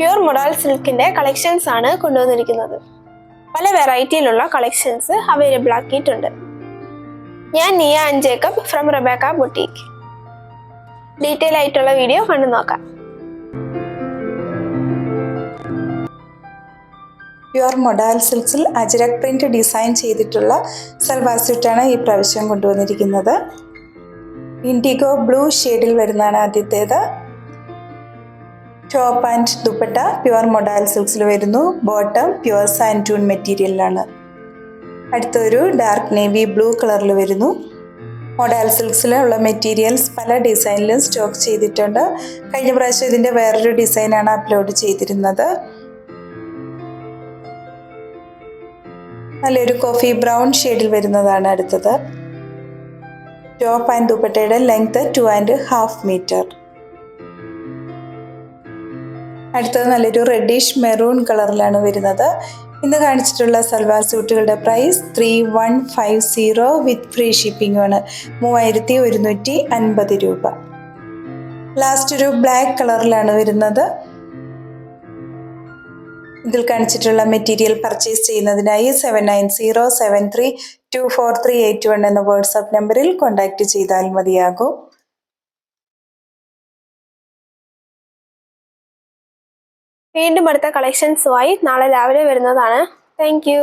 Pure modal സിൽക്കിന്റെ collections ആണ് കൊണ്ടുവന്നിരിക്കുന്നത്. പല വെറൈറ്റിയിലുള്ള കളക്ഷൻസ് അവൈലബിൾ ആക്കിയിട്ടുണ്ട്. ഞാൻ Niya and Jacob from Rebecca boutique. Detail ആയിട്ടുള്ള വീഡിയോ കണ്ടു നോക്കാം. പ്യുർ മൊഡാൾ സിൽക്സിൽ അജ്രക് പ്രിന്റ് ഡിസൈൻ ചെയ്തിട്ടുള്ള സൽവാർ സ്യൂട്ടാണ് ഈ പ്രാവശ്യം കൊണ്ടുവന്നിരിക്കുന്നത്. ഇൻഡിഗോ ബ്ലൂ ഷെയ്ഡിൽ വരുന്നതാണ് ആദ്യത്തേത്. Top and dupatta pure modal സിൽക്സിൽ വരുന്നു. ബോട്ടം പ്യുർ സാൻറ്റൂൺ മെറ്റീരിയലിലാണ്. അടുത്തൊരു ഡാർക്ക് നേവി ബ്ലൂ കളറിൽ വരുന്നു. മൊഡാൾ സിൽക്സിലുള്ള മെറ്റീരിയൽസ് പല ഡിസൈനിലും സ്റ്റോക്ക് ചെയ്തിട്ടുണ്ട്. കഴിഞ്ഞ പ്രാവശ്യം ഇതിൻ്റെ വേറൊരു ഡിസൈനാണ് അപ്ലോഡ് ചെയ്തിരുന്നത്. നല്ലൊരു കോഫി ബ്രൗൺ ഷെയ്ഡിൽ വരുന്നതാണ് അടുത്തത്. ടോപ്പ് ആൻഡ് ദുപ്പട്ടയുടെ ലെങ്ത് 2.5 മീറ്റർ. അടുത്തത് നല്ലൊരു റെഡിഷ് മെറൂൺ കളറിലാണ് വരുന്നത്. ഇന്ന് കാണിച്ചിട്ടുള്ള സൽവാർ സ്യൂട്ടുകളുടെ പ്രൈസ് 3150 വിത്ത് ഫ്രീ ഷിപ്പിംഗ് ആണ്. 3150 രൂപ. ലാസ്റ്റ് ഒരു ബ്ലാക്ക് കളറിലാണ് വരുന്നത്. ഇതിൽ കാണിച്ചിട്ടുള്ള മെറ്റീരിയൽ പർച്ചേസ് ചെയ്യുന്നതിനായി 7907324381 എന്ന വാട്സാപ്പ് നമ്പറിൽ കോൺടാക്റ്റ് ചെയ്താൽ മതിയാകും. വീണ്ടും അടുത്ത കളക്ഷൻസുമായി നാളെ രാവിലെ വരുന്നതാണ്. Thank you.